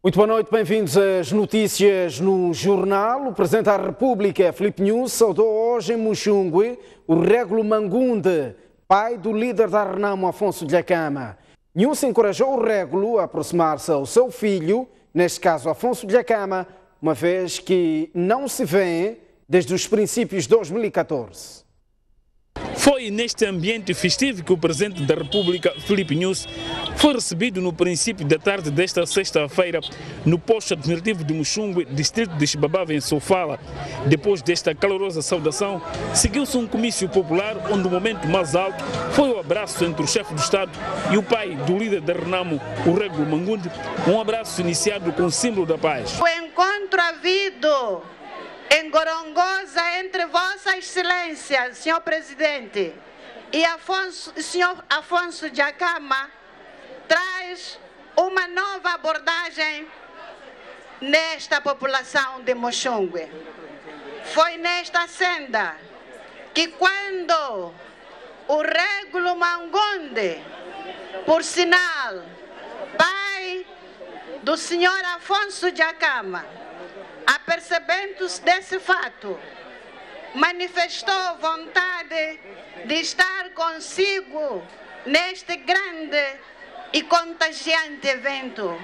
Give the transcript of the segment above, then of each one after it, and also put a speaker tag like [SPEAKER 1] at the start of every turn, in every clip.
[SPEAKER 1] Muito boa noite, bem-vindos às notícias no Jornal. O Presidente da República, Filipe Nunes, saudou hoje em Muxungue o Régulo Mangunde, pai do líder da Renamo, Afonso Dhlakama. Nunes encorajou o Régulo a aproximar-se ao seu filho, neste caso Afonso Dhlakama, uma vez que não se vê desde os princípios de 2014.
[SPEAKER 2] Foi neste ambiente festivo que o Presidente da República, Filipe Nunes, foi recebido no princípio da tarde desta sexta-feira no posto administrativo de Muxungue, distrito de Xibabava, em Sofala. Depois desta calorosa saudação, seguiu-se um comício popular onde o momento mais alto foi o abraço entre o chefe do Estado e o pai do líder da Renamo, o Régulo Mangunde, um abraço iniciado com o símbolo da paz.
[SPEAKER 3] O encontro havido em Gorongosa entre Vossa Excelência, Senhor Presidente, e Senhor Afonso Dhlakama traz uma nova abordagem nesta população de Muxungue. Foi nesta senda que quando o Régulo Mangunde, por sinal, pai do senhor Afonso Dhlakama, apercebendo-se desse fato, manifestou vontade de estar consigo neste grande e contagiante evento,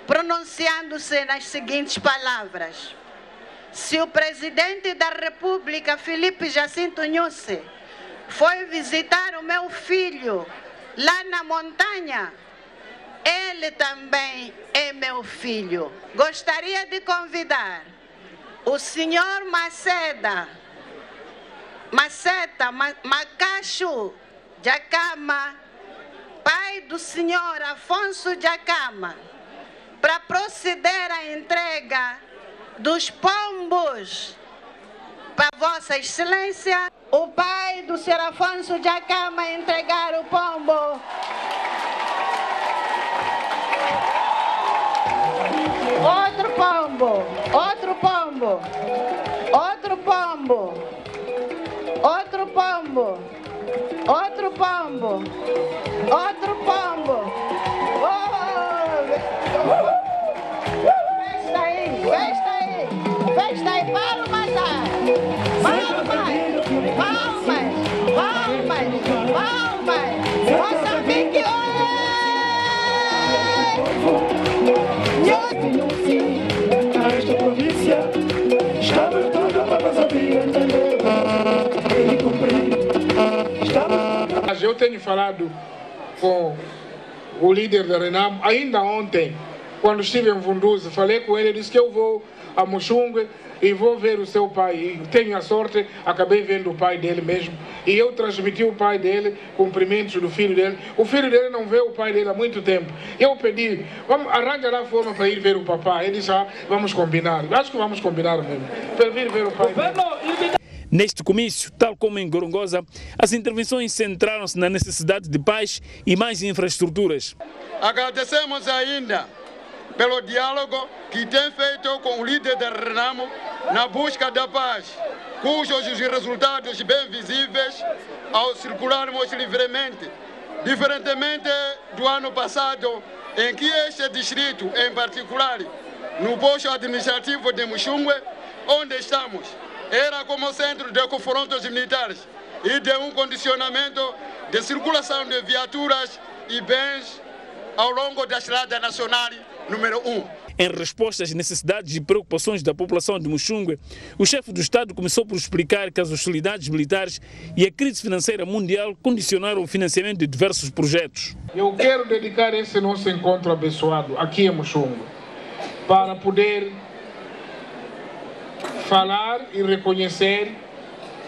[SPEAKER 3] pronunciando-se nas seguintes palavras: se o Presidente da República, Filipe Jacinto Nunes, foi visitar o meu filho lá na montanha, ele também é meu filho. Gostaria de convidar o senhor Maceta Macacho Dhlakama, pai do senhor Afonso Dhlakama, para proceder à entrega dos pombos para Vossa Excelência. O pai do senhor Afonso Dhlakama entregar o pombo. Outro pombo, outro pombo, outro pombo, outro pombo, outro pombo, outro pombo. Festa aí, festa aí, festa aí, palmas, palmas, palmas, palmas, Moçambique,
[SPEAKER 4] esta província estava toda para saber entender e cumprir. Eu tenho falado com o líder da Renamo ainda ontem, quando estive em Vunduze, falei com ele, disse que eu vou a Muxungue e vou ver o seu pai. E tenho a sorte, acabei vendo o pai dele mesmo. E eu transmiti o pai dele, cumprimentos do filho dele. O filho dele não vê o pai dele há muito tempo. Eu pedi, arranja lá a forma para ir ver o papai. Ele disse, vamos combinar. Acho que vamos combinar mesmo. Para vir ver o pai dele.
[SPEAKER 2] Neste comício, tal como em Gorongosa, as intervenções centraram-se na necessidade de paz e mais infraestruturas.
[SPEAKER 5] Agradecemos ainda pelo diálogo que tem feito com o líder da Renamo na busca da paz, cujos resultados bem visíveis ao circularmos livremente, diferentemente do ano passado, em que este distrito, em particular, no posto administrativo de Muxungue, onde estamos, era como centro de confrontos militares e de um condicionamento de circulação de viaturas e bens ao longo da estrada nacional número 1.
[SPEAKER 2] Em resposta às necessidades e preocupações da população de Muxungue, o chefe do Estado começou por explicar que as hostilidades militares e a crise financeira mundial condicionaram o financiamento de diversos projetos.
[SPEAKER 4] Eu quero dedicar esse nosso encontro abençoado aqui em Muxungue para poder falar e reconhecer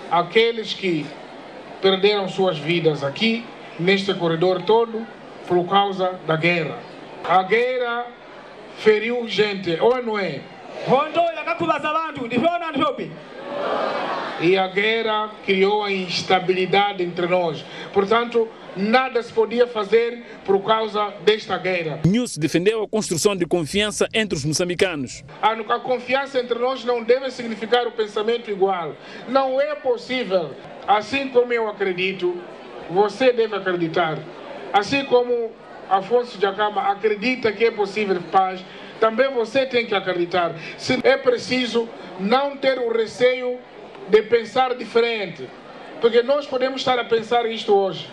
[SPEAKER 4] aqueles que perderam suas vidas aqui, neste corredor todo, por causa da guerra. A guerra feriu gente, ou não é? E a guerra criou a instabilidade entre nós. Portanto, nada se podia fazer por causa desta guerra.
[SPEAKER 2] Nunes defendeu a construção de confiança entre os moçambicanos.
[SPEAKER 4] A confiança entre nós não deve significar o pensamento igual. Não é possível. Assim como eu acredito, você deve acreditar. Assim como Afonso Dhlakama acredita que é possível paz, também você tem que acreditar. É preciso não ter o receio de pensar diferente, porque nós podemos estar a pensar isto hoje.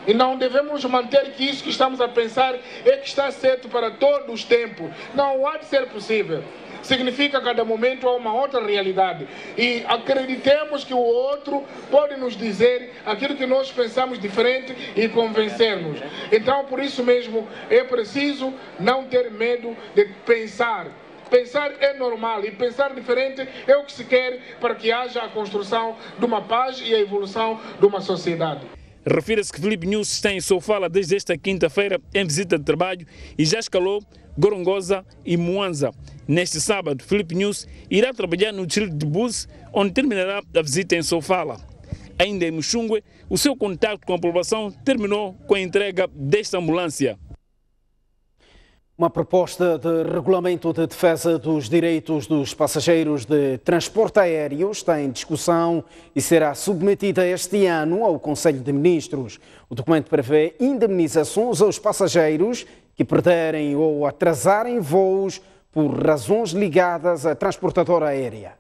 [SPEAKER 4] E não devemos manter que isso que estamos a pensar é que está certo para todos os tempos. Não há de ser possível. Significa que a cada momento há uma outra realidade. E acreditemos que o outro pode nos dizer aquilo que nós pensamos diferente e convencer-nos. Então, por isso mesmo, é preciso não ter medo de pensar. Pensar é normal e pensar diferente é o que se quer para que haja a construção de uma paz e a evolução de uma sociedade.
[SPEAKER 2] Refira-se que Filipe News está em Sofala desde esta quinta-feira em visita de trabalho e já escalou Gorongosa e Mwanza. Neste sábado, Filipe News irá trabalhar no distrito de Bus, onde terminará a visita em Sofala. Ainda em Muxungwe, o seu contato com a população terminou com a entrega desta ambulância.
[SPEAKER 1] Uma proposta de regulamento de defesa dos direitos dos passageiros de transporte aéreo está em discussão e será submetida este ano ao Conselho de Ministros. O documento prevê indemnizações aos passageiros que perderem ou atrasarem voos por razões ligadas à transportadora aérea.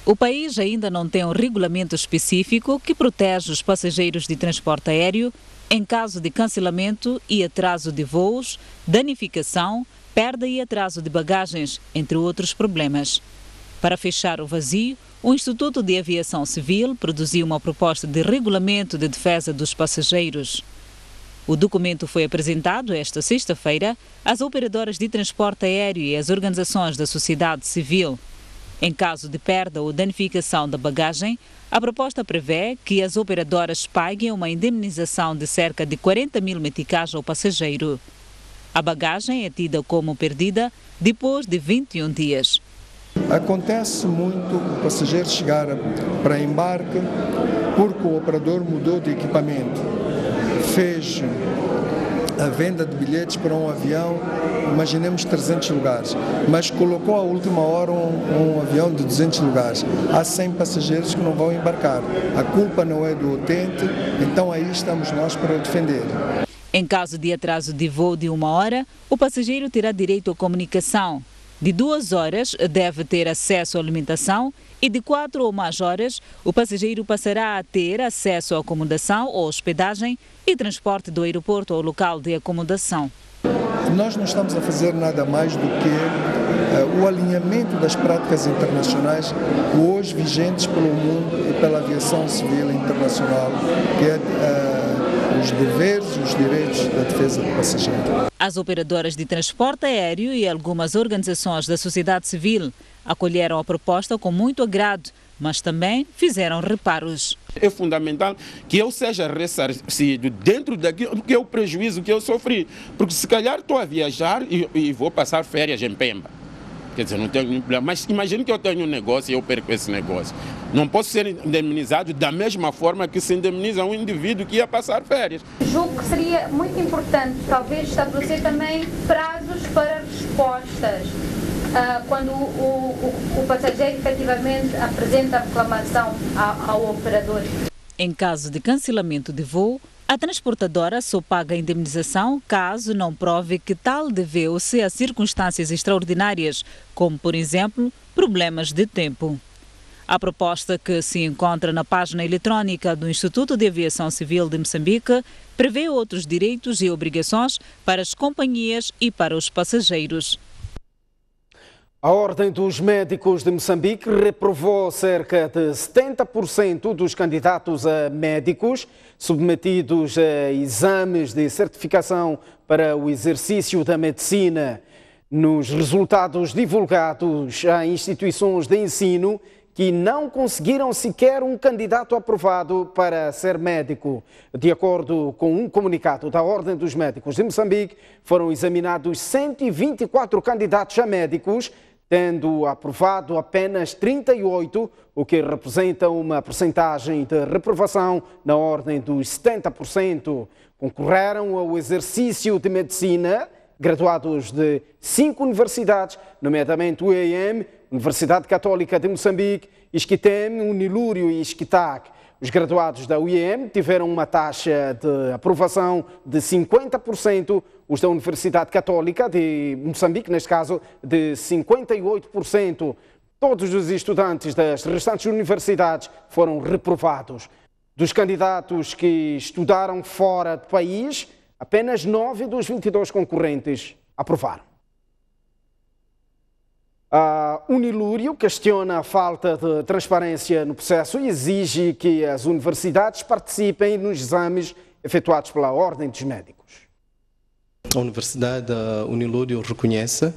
[SPEAKER 6] O país ainda não tem um regulamento específico que protege os passageiros de transporte aéreo em caso de cancelamento e atraso de voos, danificação, perda e atraso de bagagens, entre outros problemas. Para fechar o vazio, o Instituto de Aviação Civil produziu uma proposta de regulamento de defesa dos passageiros. O documento foi apresentado esta sexta-feira às operadoras de transporte aéreo e às organizações da sociedade civil. Em caso de perda ou danificação da bagagem, a proposta prevê que as operadoras paguem uma indemnização de cerca de 40 mil meticais ao passageiro. A bagagem é tida como perdida depois de 21 dias.
[SPEAKER 7] Acontece muito o passageiro chegar para embarque porque o operador mudou de equipamento, fez a venda de bilhetes para um avião, imaginemos 300 lugares, mas colocou à última hora um avião de 200 lugares. Há 100 passageiros que não vão embarcar. A culpa não é do utente, então aí estamos nós para o defender.
[SPEAKER 6] Em caso de atraso de voo de 1 hora, o passageiro terá direito à comunicação. De 2 horas, deve ter acesso à alimentação e de 4 ou mais horas, o passageiro passará a ter acesso à acomodação ou hospedagem e transporte do aeroporto ao local de acomodação.
[SPEAKER 7] Nós não estamos a fazer nada mais do que o alinhamento das práticas internacionais hoje vigentes pelo mundo e pela aviação civil internacional, que é os deveres e os direitos da defesa do passageiro.
[SPEAKER 6] As operadoras de transporte aéreo e algumas organizações da sociedade civil acolheram a proposta com muito agrado, mas também fizeram reparos.
[SPEAKER 8] É fundamental que eu seja ressarcido dentro daquilo que é o prejuízo que eu sofri, porque se calhar estou a viajar e vou passar férias em Pemba. Quer dizer, não tenho nenhum problema, mas imagine que eu tenho um negócio e eu perco esse negócio. Não posso ser indemnizado da mesma forma que se indemniza um indivíduo que ia passar férias.
[SPEAKER 9] Julgo que seria muito importante, talvez, estabelecer também prazos para respostas. Quando o passageiro efetivamente apresenta a reclamação ao operador.
[SPEAKER 6] Em caso de cancelamento de voo, a transportadora só paga a indemnização caso não prove que tal deveu-se a circunstâncias extraordinárias, como, por exemplo, problemas de tempo. A proposta, que se encontra na página eletrônica do Instituto de Aviação Civil de Moçambique, prevê outros direitos e obrigações para as companhias e para os passageiros.
[SPEAKER 1] A Ordem dos Médicos de Moçambique reprovou cerca de 70% dos candidatos a médicos submetidos a exames de certificação para o exercício da medicina. Nos resultados divulgados, há instituições de ensino que não conseguiram sequer um candidato aprovado para ser médico. De acordo com um comunicado da Ordem dos Médicos de Moçambique, foram examinados 124 candidatos a médicos, tendo aprovado apenas 38, o que representa uma percentagem de reprovação na ordem dos 70%. Concorreram ao exercício de medicina graduados de 5 universidades, nomeadamente UEM, Universidade Católica de Moçambique, Isquitem, Unilúrio e Isquitac. Os graduados da UIM tiveram uma taxa de aprovação de 50%, os da Universidade Católica de Moçambique, neste caso, de 58%. Todos os estudantes das restantes universidades foram reprovados. Dos candidatos que estudaram fora do país, apenas 9 dos 22 concorrentes aprovaram. A Unilúrio questiona a falta de transparência no processo e exige que as universidades participem nos exames efetuados pela Ordem dos Médicos.
[SPEAKER 10] A Universidade Unilúrio reconhece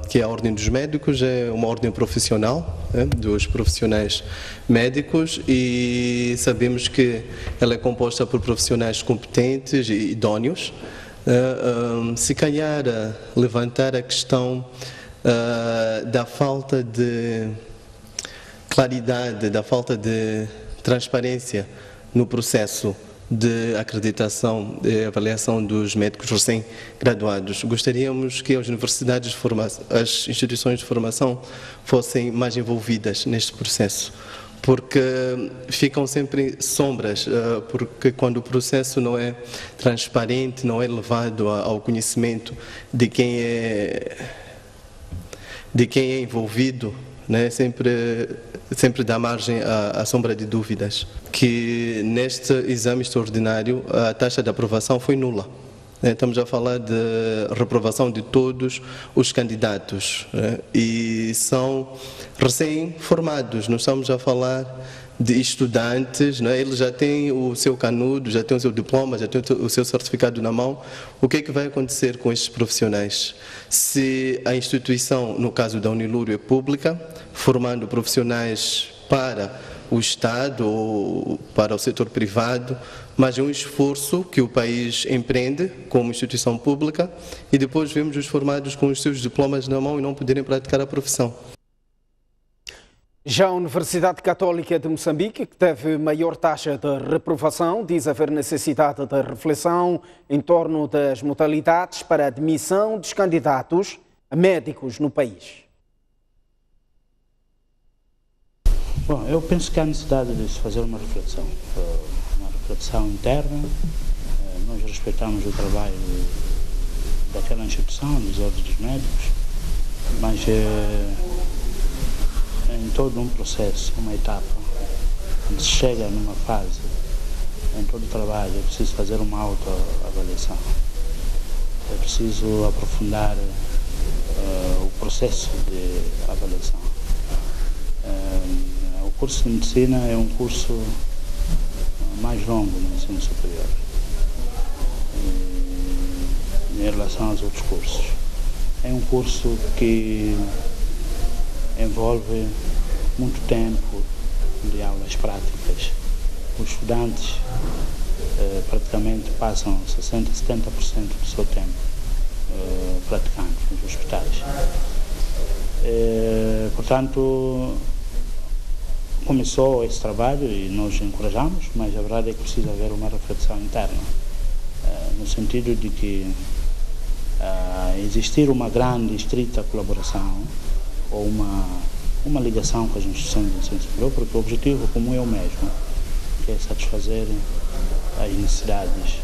[SPEAKER 10] que a Ordem dos Médicos é uma ordem profissional, dos profissionais médicos, e sabemos que ela é composta por profissionais competentes e idóneos. Se calhar levantar a questão da falta de claridade, da falta de transparência no processo de acreditação e avaliação dos médicos recém-graduados. Gostaríamos que as universidades de formação, as instituições de formação fossem mais envolvidas neste processo, porque ficam sempre sombras, porque quando o processo não é transparente, não é levado ao conhecimento de quem é envolvido, né, sempre dá margem à sombra de dúvidas. Que neste exame extraordinário a taxa de aprovação foi nula. Estamos a falar de reprovação de todos os candidatos, e são recém-formados, não estamos a falar de estudantes, eles já têm o seu canudo, já têm o seu diploma, já têm o seu certificado na mão. O que é que vai acontecer com estes profissionais? Se a instituição, no caso da Unilúrio, é pública, formando profissionais para o Estado ou para o setor privado, mas é um esforço que o país empreende como instituição pública, e depois vemos os formados com os seus diplomas na mão e não poderem praticar a profissão.
[SPEAKER 1] Já a Universidade Católica de Moçambique, que teve maior taxa de reprovação, diz haver necessidade de reflexão em torno das modalidades para a admissão dos candidatos a médicos no país.
[SPEAKER 11] Bom, eu penso que há necessidade de se fazer uma reflexão interna. Nós respeitamos o trabalho daquela instituição, dos ordens dos médicos, mas em todo um processo, uma etapa, quando se chega numa fase, em todo o trabalho, é preciso fazer uma autoavaliação. É preciso aprofundar o processo de avaliação. O curso de medicina é um curso mais longo no ensino superior em relação aos outros cursos. É um curso que envolve muito tempo de aulas práticas. Os estudantes praticamente passam 60%, 70% do seu tempo praticando nos hospitais. Portanto, começou esse trabalho e nós encorajamos, mas a verdade é que precisa haver uma reflexão interna, no sentido de que existir uma grande e estrita colaboração ou uma ligação com as instituições de ensino superior, porque o objetivo comum é o mesmo, que é satisfazer as necessidades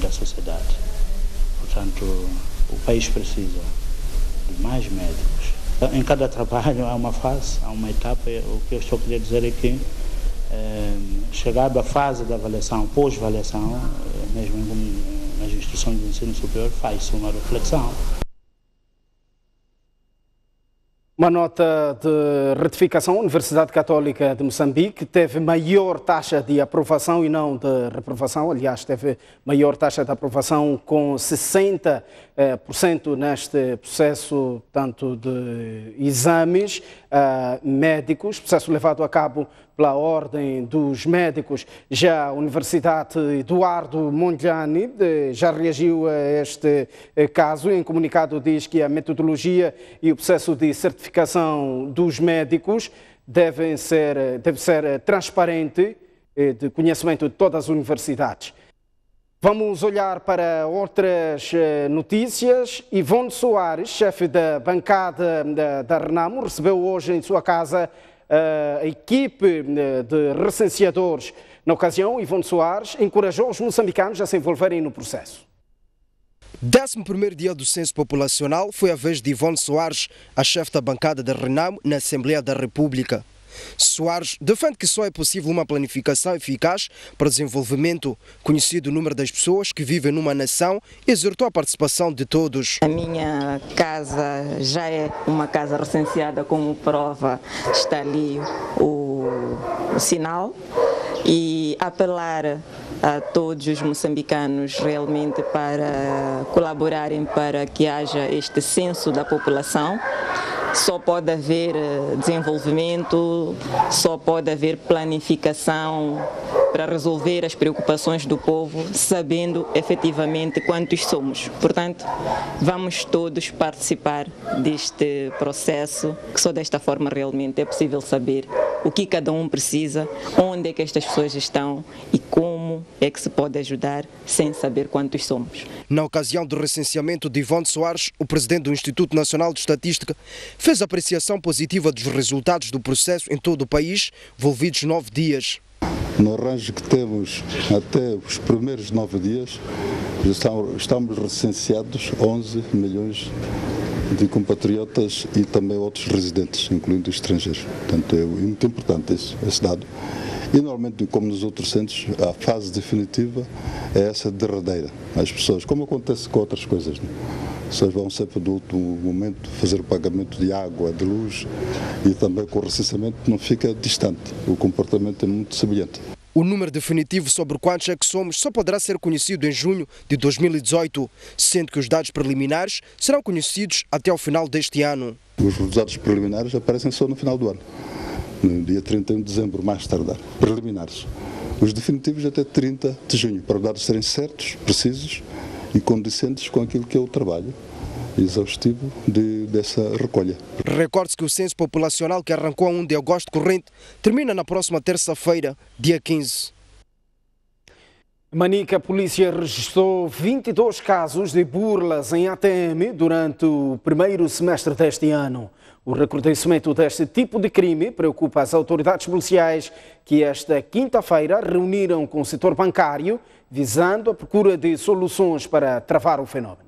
[SPEAKER 11] da sociedade. Portanto, o país precisa de mais médicos. Em cada trabalho há uma fase, há uma etapa. O que eu estou a querer dizer é que, chegado à fase da avaliação, pós-avaliação, mesmo nas instituições de ensino superior, faz-se uma reflexão.
[SPEAKER 1] Uma nota de retificação: a Universidade Católica de Moçambique teve maior taxa de aprovação e não de reprovação. Aliás, teve maior taxa de aprovação com 60% neste processo, tanto de exames médicos, processo levado a cabo pela Ordem dos Médicos. Já a Universidade Eduardo Mondlane já reagiu a este caso. Em comunicado diz que a metodologia e o processo de certificação dos médicos deve ser transparente, de conhecimento de todas as universidades. Vamos olhar para outras notícias. Ivone Soares, chefe da bancada da Renamo, recebeu hoje em sua casa a equipe de recenseadores. Na ocasião, Ivone Soares encorajou os moçambicanos a se envolverem no processo.
[SPEAKER 12] 11º dia do censo populacional foi a vez de Ivone Soares, a chefe da bancada da Renamo na Assembleia da República. Soares defende que só é possível uma planificação eficaz para o desenvolvimento, conhecido o número das pessoas que vivem numa nação, e exortou a participação de todos.
[SPEAKER 13] A minha casa já é uma casa recenseada, como prova está ali o sinal, e apelar a todos os moçambicanos realmente para colaborarem para que haja este censo da população. Só pode haver desenvolvimento, só pode haver planificação para resolver as preocupações do povo, sabendo efetivamente quantos somos. Portanto, vamos todos participar deste processo, que só desta forma realmente é possível saber o que cada um precisa, onde é que estas pessoas estão e como é que se pode ajudar sem saber quantos somos.
[SPEAKER 12] Na ocasião do recenseamento de Ivone Soares, o presidente do Instituto Nacional de Estatística fez apreciação positiva dos resultados do processo em todo o país, envolvidos 9 dias.
[SPEAKER 14] No arranjo que temos até os primeiros 9 dias, estamos recenseados 11 milhões de compatriotas e também outros residentes, incluindo estrangeiros. Portanto, é muito importante esse dado. E normalmente, como nos outros centros, a fase definitiva é essa derradeira. As pessoas, como acontece com outras coisas, né? As pessoas vão sempre do último momento fazer o pagamento de água, de luz, e também com o recenseamento não fica distante. O comportamento é muito semelhante.
[SPEAKER 12] O número definitivo sobre quantos é que somos só poderá ser conhecido em junho de 2018, sendo que os dados preliminares serão conhecidos até ao final deste ano.
[SPEAKER 14] Os resultados preliminares aparecem só no final do ano, no dia 31 de dezembro, mais tardar, preliminares. Os definitivos até 30 de junho, para os dados serem certos, precisos e condizentes com aquilo que é o trabalho exaustivo dessa recolha.
[SPEAKER 12] Recorde-se que o censo populacional, que arrancou a 1 de agosto corrente, termina na próxima terça-feira, dia 15.
[SPEAKER 1] Manica, a polícia registrou 22 casos de burlas em ATM durante o primeiro semestre deste ano. O recrudescimento deste tipo de crime preocupa as autoridades policiais, que esta quinta-feira reuniram com o setor bancário, visando a procura de soluções para travar o fenómeno.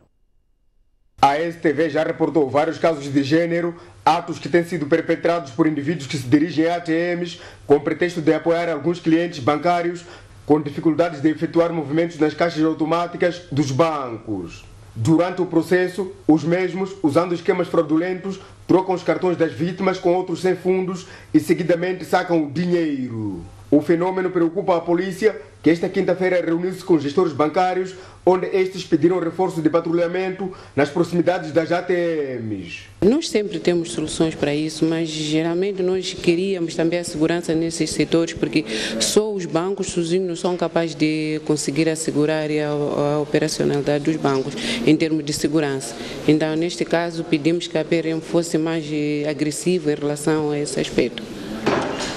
[SPEAKER 15] A STV já reportou vários casos de género, atos que têm sido perpetrados por indivíduos que se dirigem a ATMs com pretexto de apoiar alguns clientes bancários com dificuldades de efetuar movimentos nas caixas automáticas dos bancos. Durante o processo, os mesmos, usando esquemas fraudulentos, trocam os cartões das vítimas com outros sem fundos e seguidamente sacam o dinheiro. O fenômeno preocupa a polícia, que esta quinta-feira reuniu-se com gestores bancários, onde estes pediram reforço de patrulhamento nas proximidades das ATMs.
[SPEAKER 16] Nós sempre temos soluções para isso, mas geralmente nós queríamos também a segurança nesses setores, porque só os bancos sozinhos não são capazes de conseguir assegurar a operacionalidade dos bancos em termos de segurança. Então, neste caso, pedimos que a PRM fosse mais agressiva em relação a esse aspecto.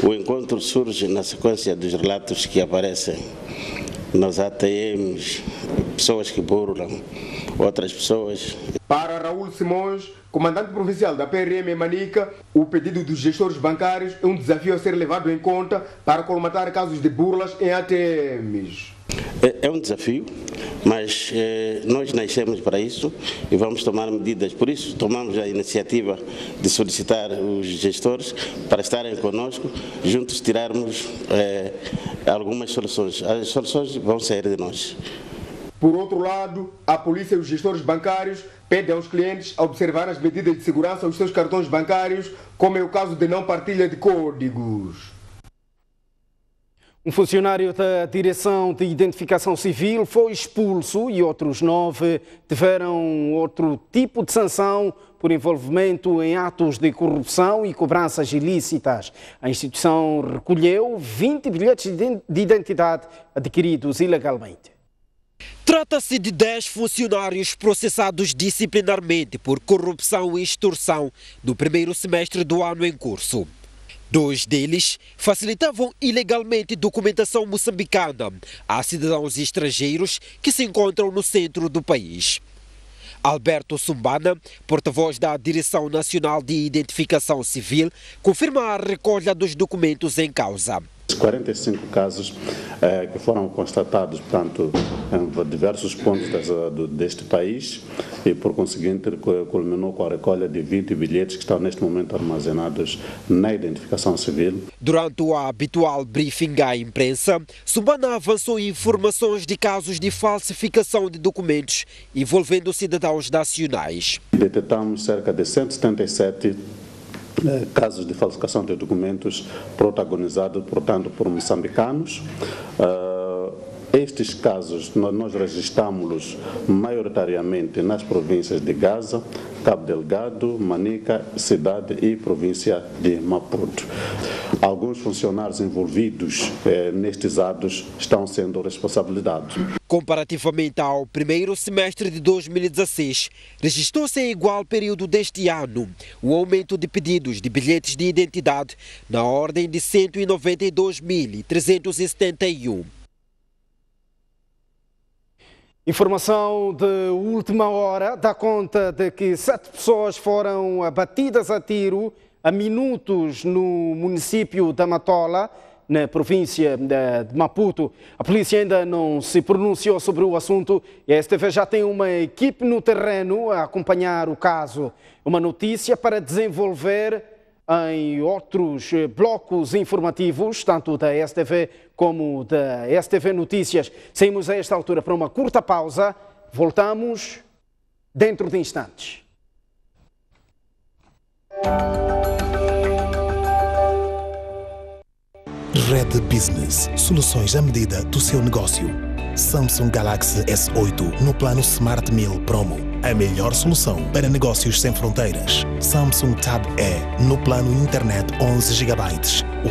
[SPEAKER 17] O encontro surge na sequência dos relatos que aparecem nos ATMs, pessoas que burlam outras pessoas.
[SPEAKER 15] Para Raul Simões, comandante provincial da PRM em Manica, o pedido dos gestores bancários é um desafio a ser levado em conta para colmatar casos de burlas em ATMs.
[SPEAKER 17] É um desafio, mas nós nascemos para isso e vamos tomar medidas. Por isso, tomamos a iniciativa de solicitar os gestores para estarem conosco, juntos tirarmos algumas soluções. As soluções vão sair de nós.
[SPEAKER 15] Por outro lado, a polícia e os gestores bancários pedem aos clientes a observar as medidas de segurança aos seus cartões bancários, como é o caso de não partilha de códigos.
[SPEAKER 1] Um funcionário da Direção de Identificação Civil foi expulso e outros 9 tiveram outro tipo de sanção por envolvimento em atos de corrupção e cobranças ilícitas. A instituição recolheu 20 bilhetes de identidade adquiridos ilegalmente.
[SPEAKER 18] Trata-se de 10 funcionários processados disciplinarmente por corrupção e extorsão no primeiro semestre do ano em curso. 2 deles facilitavam ilegalmente documentação moçambicana a cidadãos estrangeiros que se encontram no centro do país. Alberto Sumbana, porta-voz da Direção Nacional de Identificação Civil, confirma a recolha dos documentos em causa.
[SPEAKER 19] 45 casos que foram constatados, portanto, em diversos pontos deste país e, por conseguinte, culminou com a recolha de 20 bilhetes que estão neste momento armazenados na identificação civil.
[SPEAKER 18] Durante o habitual briefing à imprensa, Sumbana avançou informações de casos de falsificação de documentos envolvendo cidadãos nacionais.
[SPEAKER 19] Detectamos cerca de 177 casos de falsificação de documentos protagonizados, portanto, por moçambicanos. Estes casos nós registramos maioritariamente nas províncias de Gaza, Cabo Delgado, Manica, Cidade e província de Maputo. Alguns funcionários envolvidos nestes atos estão sendo responsabilizados.
[SPEAKER 18] Comparativamente ao primeiro semestre de 2016, registrou-se em igual período deste ano um aumento de pedidos de bilhetes de identidade na ordem de 192.371.
[SPEAKER 1] Informação de última hora dá conta de que 7 pessoas foram abatidas a tiro a minutos no município da Matola, na província de Maputo. A polícia ainda não se pronunciou sobre o assunto e a STV já tem uma equipe no terreno a acompanhar o caso. Uma notícia para desenvolver em outros blocos informativos, tanto da STV como da STV Notícias. Saímos a esta altura para uma curta pausa. Voltamos dentro de instantes.
[SPEAKER 20] Red Business. Soluções à medida do seu negócio. Samsung Galaxy S8 no plano Smart Meal Promo. A melhor solução para negócios sem fronteiras. Samsung Tab E no plano internet 11 GB.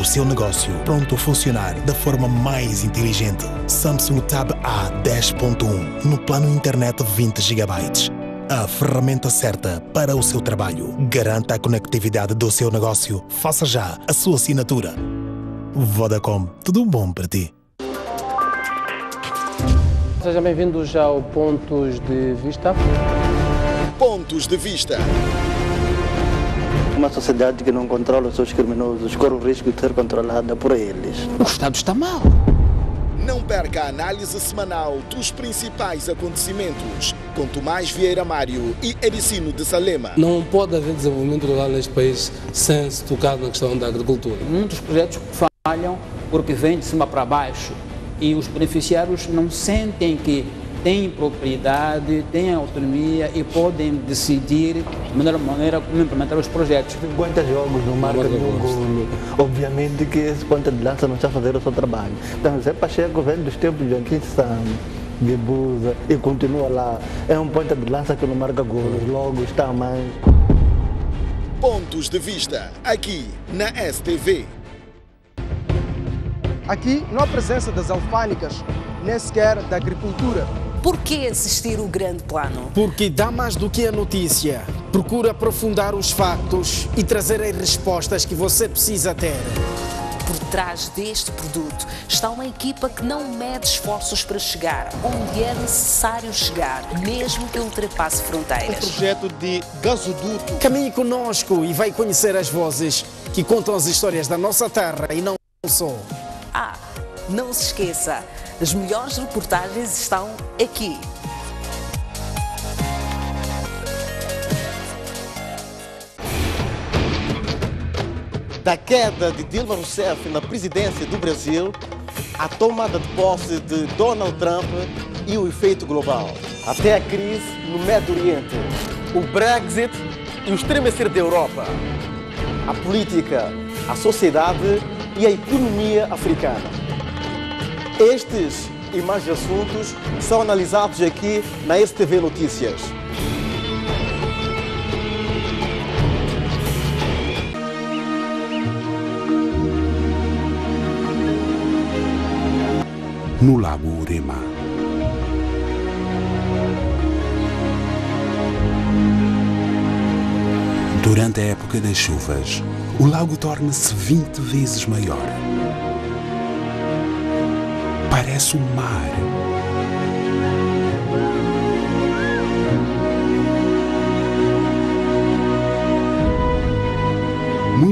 [SPEAKER 20] O seu negócio pronto a funcionar da forma mais inteligente. Samsung Tab A 10.1 no plano internet 20 GB. A ferramenta certa para o seu trabalho. Garanta a conectividade do seu negócio. Faça já a sua assinatura. Vodacom, tudo bom para ti?
[SPEAKER 21] Sejam bem-vindos ao Pontos de Vista.
[SPEAKER 22] Pontos de Vista.
[SPEAKER 23] Uma sociedade que não controla os seus criminosos corre o risco de ser controlada por eles.
[SPEAKER 21] O Estado está mal.
[SPEAKER 22] Não perca a análise semanal dos principais acontecimentos com Tomás Vieira Mário e Ericino de Salema.
[SPEAKER 24] Não pode haver desenvolvimento rural neste país sem se tocar na questão da agricultura.
[SPEAKER 25] Muitos projetos falham porque vêm de cima para baixo e os beneficiários não sentem que têm propriedade, têm autonomia e podem decidir de melhor maneira como implementar os projetos.
[SPEAKER 23] 50 jogos no marca de um golo. Obviamente que esse ponta de lança não está a fazer o seu trabalho. Então, Zé Pacheco vem dos tempos de Joaquim Santos, de Busa e continua lá. É um ponta de lança que não marca golos, logo está mais.
[SPEAKER 22] Pontos de Vista, aqui na STV.
[SPEAKER 12] Aqui não há presença das alfândegas, nem sequer da agricultura.
[SPEAKER 26] Por que assistir o grande plano?
[SPEAKER 1] Porque dá mais do que a notícia. Procura aprofundar os factos e trazer as respostas que você precisa ter.
[SPEAKER 26] Por trás deste produto está uma equipa que não mede esforços para chegar onde é necessário chegar, mesmo que ultrapasse fronteiras.
[SPEAKER 22] Um projeto de gasoduto.
[SPEAKER 1] Caminhe conosco e vai conhecer as vozes que contam as histórias da nossa terra e não só.
[SPEAKER 26] Não se esqueça, as melhores reportagens estão aqui.
[SPEAKER 22] Da queda de Dilma Rousseff na presidência do Brasil, à tomada de posse de Donald Trump e o efeito global.
[SPEAKER 27] Até a crise no Médio Oriente, o Brexit e o estremecer da Europa. A política, a sociedade e a economia africana. Estes e mais assuntos são analisados aqui na STV Notícias.
[SPEAKER 20] No Lago Urema. Durante a época das chuvas, o lago torna-se 20 vezes maior. Parece um mar.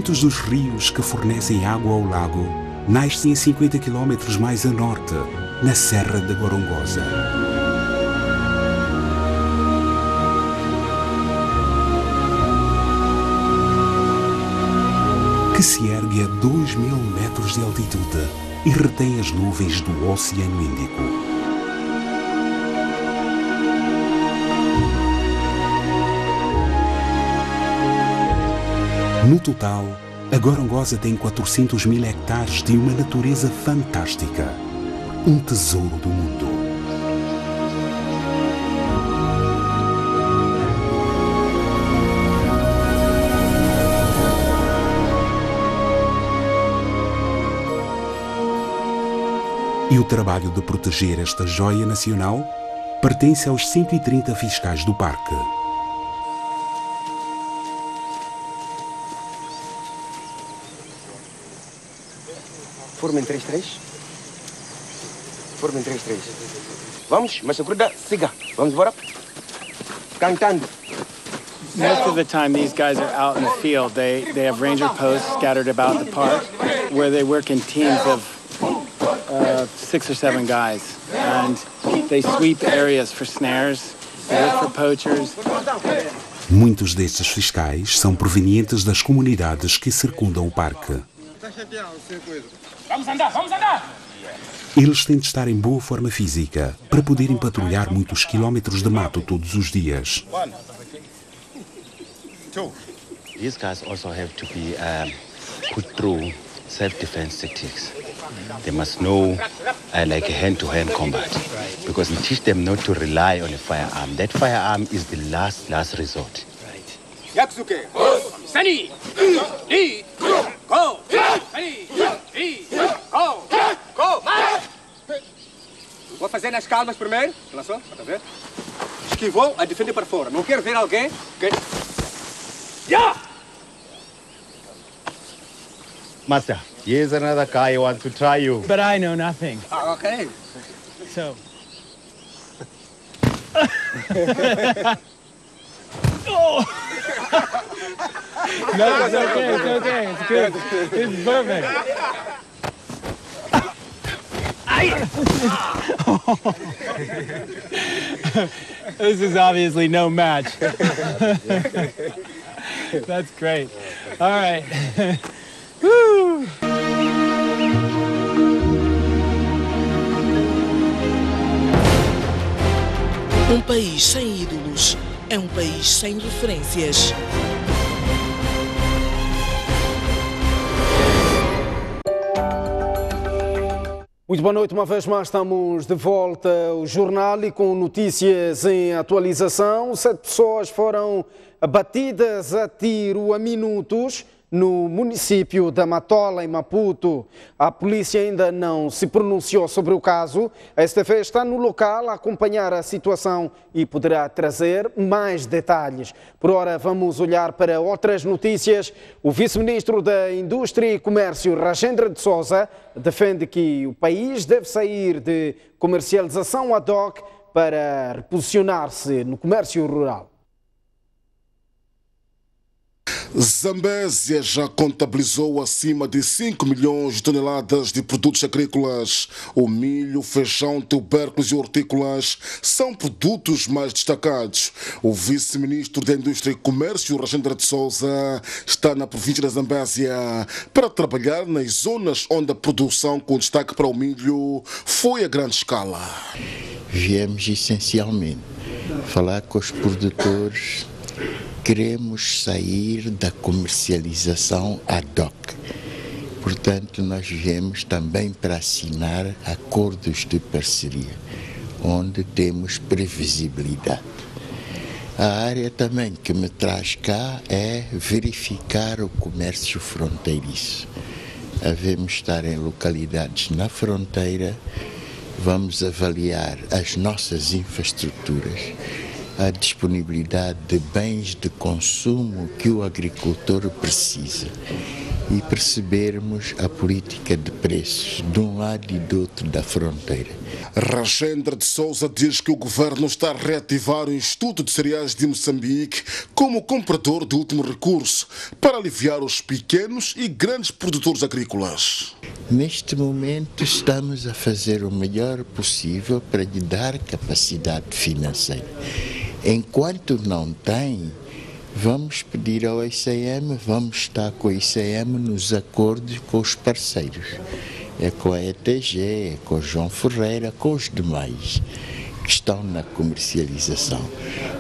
[SPEAKER 2] Muitos dos rios que fornecem água ao lago nascem a 50 km mais a norte, na Serra da Gorongosa. Que se ergue a 2.000 metros de altitude e retém as nuvens do Oceano Índico. No total, a Gorongosa tem 400.000 hectares de uma natureza fantástica, um tesouro do mundo. E o trabalho de proteger esta joia nacional pertence aos 130 fiscais do parque.
[SPEAKER 3] Forma em 3-3. Forma em 3-3. Vamos, mas segura, siga. Vamos embora. Cantando.
[SPEAKER 4] Most of the time these guys are out in the field. They have ranger posts scattered about the park where they work in teams of 6 or 7 guys, and they sweep areas for snares, they look for poachers.
[SPEAKER 2] Muitos destes fiscais são provenientes das comunidades que circundam o parque.
[SPEAKER 3] Vamos andar, vamos andar!
[SPEAKER 2] Eles têm de estar em boa forma física para poderem patrulhar muitos quilómetros de mato todos os dias.
[SPEAKER 3] 1, 2.
[SPEAKER 5] These guys also have to be put through self-defense tactics. They must know like hand-to-hand combat, because we teach them not to rely on a firearm. That firearm is the last resort.
[SPEAKER 3] Yaksuke, Sani, Li, go, Sani, Li, go, go. Vou fazer nas calmas primeiro. Olha só, para ver. Esquivou a defender para fora. Não quero ver alguém que... Yeah!
[SPEAKER 5] Master, here's another guy who wants to try you.
[SPEAKER 4] But I know nothing.
[SPEAKER 3] Okay.
[SPEAKER 4] So. Oh! No, it's okay, it's good. It's perfect. This is obviously no match. That's great. All right. Woo!
[SPEAKER 7] Um país sem ídolos é um país sem referências.
[SPEAKER 1] Muito boa noite, uma vez mais estamos de volta ao jornal e com notícias em atualização. 7 pessoas foram abatidas a tiro a minutos no município da Matola, em Maputo. A polícia ainda não se pronunciou sobre o caso. A STV está no local a acompanhar a situação e poderá trazer mais detalhes. Por ora, vamos olhar para outras notícias. O vice-ministro da Indústria e Comércio, Rajendra de Sousa, defende que o país deve sair de comercialização ad hoc para reposicionar-se no comércio rural.
[SPEAKER 8] Zambésia já contabilizou acima de 5 milhões de toneladas de produtos agrícolas. O milho, feijão, tubérculos e hortícolas são produtos mais destacados. O vice-ministro da Indústria e Comércio, Rajendra de Sousa, está na província da Zambésia para trabalhar nas zonas onde a produção com destaque para o milho foi a grande escala.
[SPEAKER 9] Viemos essencialmente falar com os produtores. Queremos sair da comercialização ad hoc. Portanto, nós viemos também para assinar acordos de parceria, onde temos previsibilidade. A área também que me traz cá é verificar o comércio fronteiriço. Devemos estar em localidades na fronteira, vamos avaliar as nossas infraestruturas, a disponibilidade de bens de consumo que o agricultor precisa e percebermos a política de preços de um lado e do outro da fronteira.
[SPEAKER 8] Rajendra de Souza diz que o governo está a reativar o Instituto de Cereais de Moçambique como comprador de último recurso para aliviar os pequenos e grandes produtores agrícolas.
[SPEAKER 9] Neste momento estamos a fazer o melhor possível para lhe dar capacidade financeira. Enquanto não tem, vamos pedir ao ICM, vamos estar com o ICM nos acordos com os parceiros. É com a ETG, é com o João Ferreira, com os demais que estão na comercialização.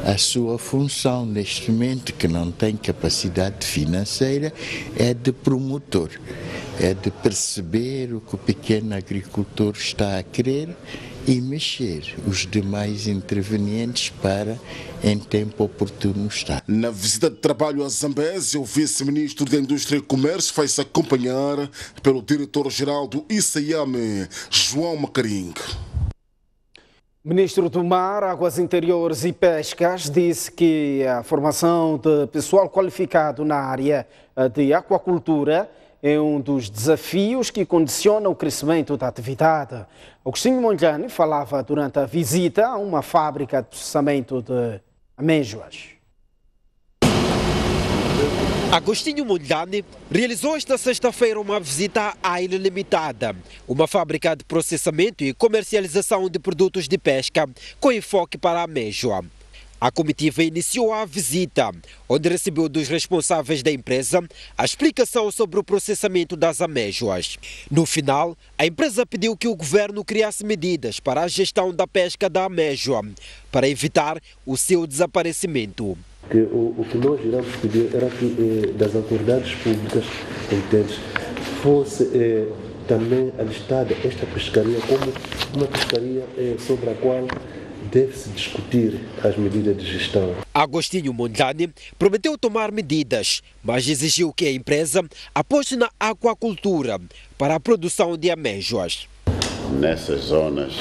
[SPEAKER 9] A sua função neste momento, que não tem capacidade financeira, é de promotor, é de perceber o que o pequeno agricultor está a querer e mexer os demais intervenientes para, em tempo oportuno, estar.
[SPEAKER 8] Na visita de trabalho a Zambésia, o vice-ministro da Indústria e Comércio vai-se acompanhar pelo diretor-geral do ICM, João Macaringue.
[SPEAKER 1] Ministro do Mar, Águas Interiores e Pescas disse que a formação de pessoal qualificado na área de aquacultura é um dos desafios que condiciona o crescimento da atividade. Agostinho Mondlane falava durante a visita a uma fábrica de processamento de amêijoas.
[SPEAKER 18] Agostinho Mondlane realizou esta sexta-feira uma visita à Ilha Limitada, uma fábrica de processamento e comercialização de produtos de pesca com enfoque para a amêijoa. A comitiva iniciou a visita, onde recebeu dos responsáveis da empresa a explicação sobre o processamento das amêijoas. No final, a empresa pediu que o governo criasse medidas para a gestão da pesca da amêijoa, para evitar o seu desaparecimento.
[SPEAKER 6] O que nós iremos pedir era que das autoridades públicas competentes fosse também alistada esta pescaria como uma pescaria sobre a qual deve-se discutir as medidas de gestão.
[SPEAKER 18] Agostinho Mondlane prometeu tomar medidas, mas exigiu que a empresa aposte na aquacultura para a produção de amêijoas.
[SPEAKER 19] Nessas zonas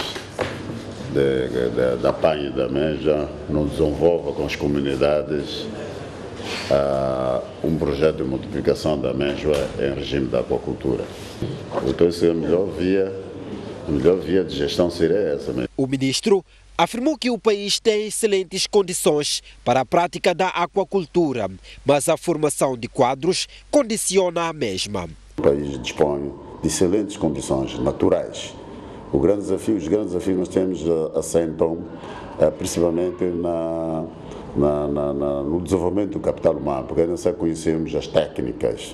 [SPEAKER 19] da apanha da amêijoa, não desenvolva com as comunidades um projeto de multiplicação da amêijoa em regime de aquacultura. Então, a melhor via de gestão seria essa mesmo.
[SPEAKER 18] O ministro afirmou que o país tem excelentes condições para a prática da aquacultura, mas a formação de quadros condiciona a mesma.
[SPEAKER 19] O país dispõe de excelentes condições naturais. Os grandes desafios que nós temos assentam principalmente no desenvolvimento do capital humano, porque ainda só conhecemos as técnicas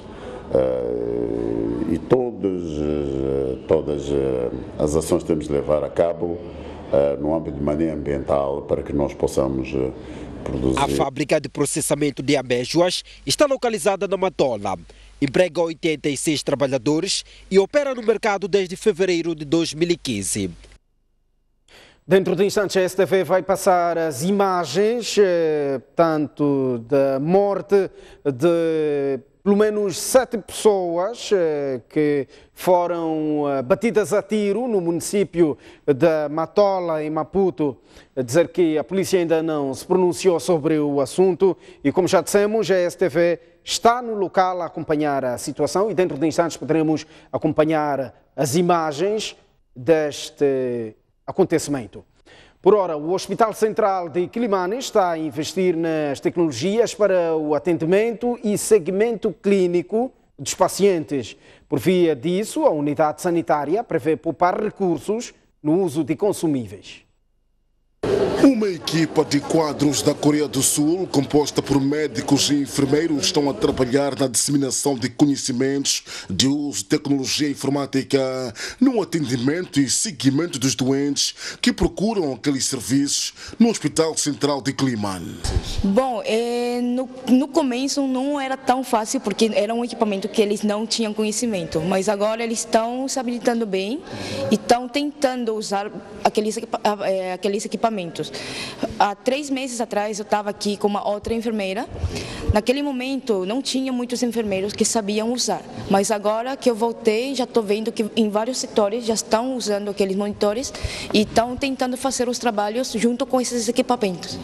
[SPEAKER 19] e todas as ações que temos de levar a cabo no âmbito de maneira ambiental para que nós possamos produzir.
[SPEAKER 18] A fábrica de processamento de amêijoas está localizada na Matola. Emprega 86 trabalhadores e opera no mercado desde fevereiro de 2015.
[SPEAKER 1] Dentro de instantes, a STV vai passar as imagens, tanto da morte de pelo menos 7 pessoas que foram batidas a tiro no município de Matola, em Maputo. Dizer que a polícia ainda não se pronunciou sobre o assunto e, como já dissemos, a STV está no local a acompanhar a situação e dentro de instantes poderemos acompanhar as imagens deste acontecimento. Por ora, o Hospital Central de Quilimane está a investir nas tecnologias para o atendimento e segmento clínico dos pacientes. Por via disso, a unidade sanitária prevê poupar recursos no uso de consumíveis.
[SPEAKER 8] Uma equipa de quadros da Coreia do Sul, composta por médicos e enfermeiros, estão a trabalhar na disseminação de conhecimentos de uso de tecnologia informática no atendimento e seguimento dos doentes que procuram aqueles serviços no Hospital Central de Quilimane.
[SPEAKER 10] Bom, no começo não era tão fácil porque era um equipamento que eles não tinham conhecimento, mas agora eles estão se habilitando bem e estão tentando usar aqueles equipamentos. Há 3 meses atrás eu estava aqui com uma outra enfermeira. Naquele momento não tinha muitos enfermeiros que sabiam usar, mas agora que eu voltei já estou vendo que em vários setores já estão usando aqueles monitores e estão tentando fazer os trabalhos junto com esses equipamentos.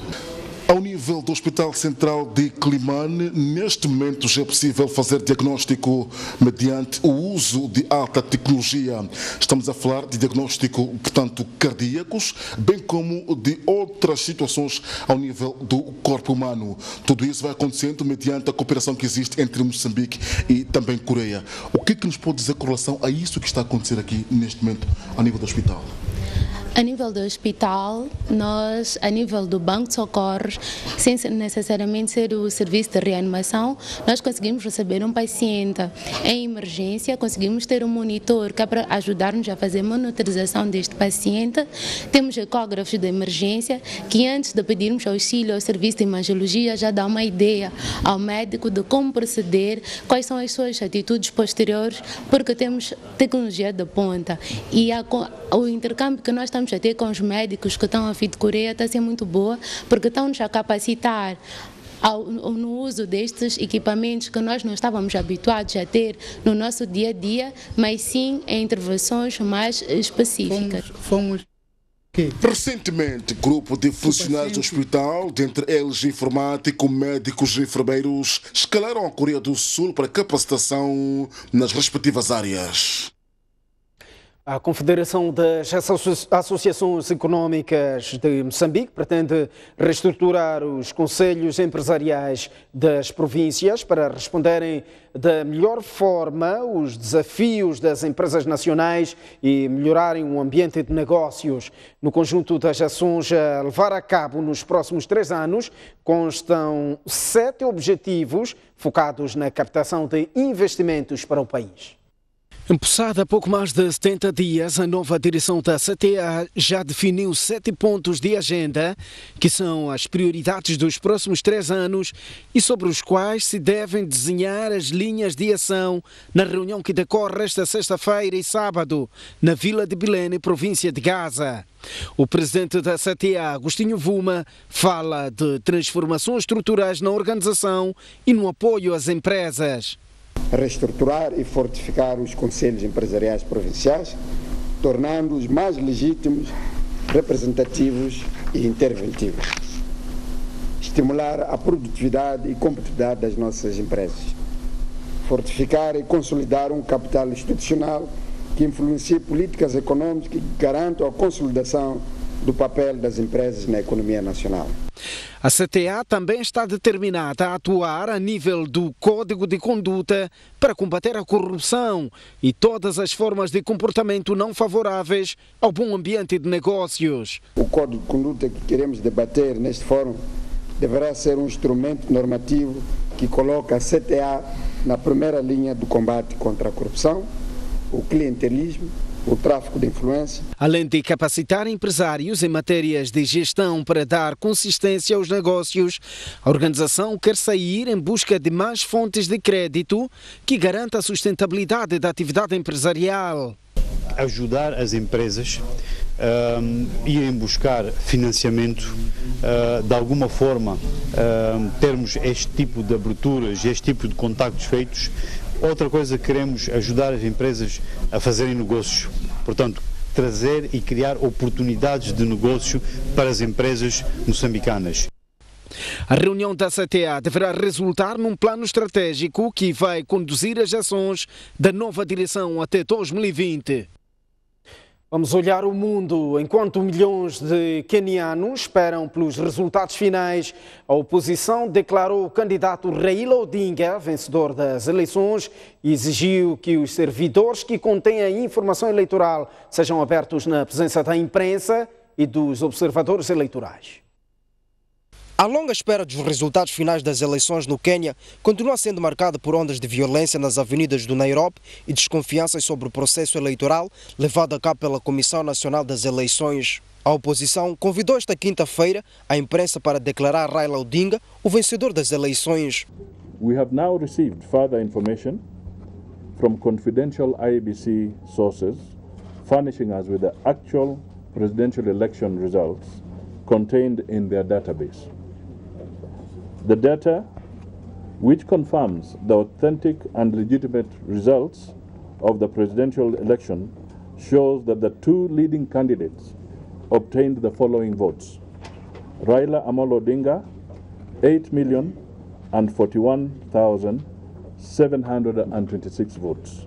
[SPEAKER 8] Ao nível do Hospital Central de Climane, neste momento já é possível fazer diagnóstico mediante o uso de alta tecnologia. Estamos a falar de diagnóstico, portanto, cardíacos, bem como de outras situações ao nível do corpo humano. Tudo isso vai acontecendo mediante a cooperação que existe entre Moçambique e também Coreia. O que nos pode dizer com relação a isso que está a acontecer aqui neste momento ao nível do hospital?
[SPEAKER 11] A nível do hospital, nós, a nível do banco de socorros, sem necessariamente ser o serviço de reanimação, nós conseguimos receber um paciente em emergência, conseguimos ter um monitor que é para ajudar-nos a fazer monitorização deste paciente. Temos ecógrafos de emergência que, antes de pedirmos auxílio ao serviço de imagiologia, já dá uma ideia ao médico de como proceder, quais são as suas atitudes posteriores, porque temos tecnologia de ponta. E o intercâmbio que nós estamos a ter com os médicos que estão a vir de Coreia está a ser muito boa, porque estão-nos a capacitar no uso destes equipamentos que nós não estávamos habituados a ter no nosso dia a dia, mas sim em intervenções mais específicas.
[SPEAKER 8] Recentemente, grupo de funcionários do hospital, dentre eles informáticos, médicos e enfermeiros, escalaram a Coreia do Sul para capacitação nas respectivas áreas.
[SPEAKER 1] A Confederação das Associações Económicas de Moçambique pretende reestruturar os conselhos empresariais das províncias para responderem da melhor forma os desafios das empresas nacionais e melhorarem o ambiente de negócios. No conjunto das ações a levar a cabo nos próximos 3 anos, constam 7 objetivos focados na captação de investimentos para o país. Empossada há pouco mais de 70 dias, a nova direção da CTA já definiu 7 pontos de agenda, que são as prioridades dos próximos 3 anos e sobre os quais se devem desenhar as linhas de ação na reunião que decorre esta sexta-feira e sábado, na Vila de Belém, província de Gaza. O presidente da CTA, Agostinho Vuma, fala de transformações estruturais na organização e no apoio às empresas.
[SPEAKER 13] Reestruturar e fortificar os conselhos empresariais provinciais, tornando-os mais legítimos, representativos e interventivos. Estimular a produtividade e competitividade das nossas empresas. Fortificar e consolidar um capital institucional que influencie políticas econômicas que garantam a consolidação do papel das empresas na economia nacional.
[SPEAKER 1] A CTA também está determinada a atuar a nível do Código de Conduta para combater a corrupção e todas as formas de comportamento não favoráveis ao bom ambiente de negócios.
[SPEAKER 13] O Código de Conduta que queremos debater neste fórum deverá ser um instrumento normativo que coloca a CTA na primeira linha do combate contra a corrupção, o clientelismo, o tráfico de influência.
[SPEAKER 1] Além de capacitar empresários em matérias de gestão para dar consistência aos negócios, a organização quer sair em busca de mais fontes de crédito que garanta a sustentabilidade da atividade empresarial.
[SPEAKER 14] Ajudar as empresas a irem buscar financiamento, de alguma forma termos este tipo de aberturas, este tipo de contactos feitos. Outra coisa, queremos ajudar as empresas a fazerem negócios, portanto, trazer e criar oportunidades de negócio para as empresas moçambicanas.
[SPEAKER 1] A reunião da CTA deverá resultar num plano estratégico que vai conduzir as ações da nova direção até 2020. Vamos olhar o mundo. Enquanto milhões de quenianos esperam pelos resultados finais, a oposição declarou o candidato Raila Odinga vencedor das eleições e exigiu que os servidores que contêm a informação eleitoral sejam abertos na presença da imprensa e dos observadores eleitorais.
[SPEAKER 12] A longa espera dos resultados finais das eleições no Quênia continua sendo marcada por ondas de violência nas avenidas do Nairobi e desconfianças sobre o processo eleitoral levado a cabo pela Comissão Nacional das Eleições. A oposição convidou esta quinta-feira a imprensa para declarar Raila Odinga o vencedor das eleições.
[SPEAKER 15] We have now received further information from confidential IEBC sources furnishing us with the actual presidential election results contained in their database. The data, which confirms the authentic and legitimate results of the presidential election, shows that the 2 leading candidates obtained the following votes: Raila Amolo Odinga 8,041,726 votes.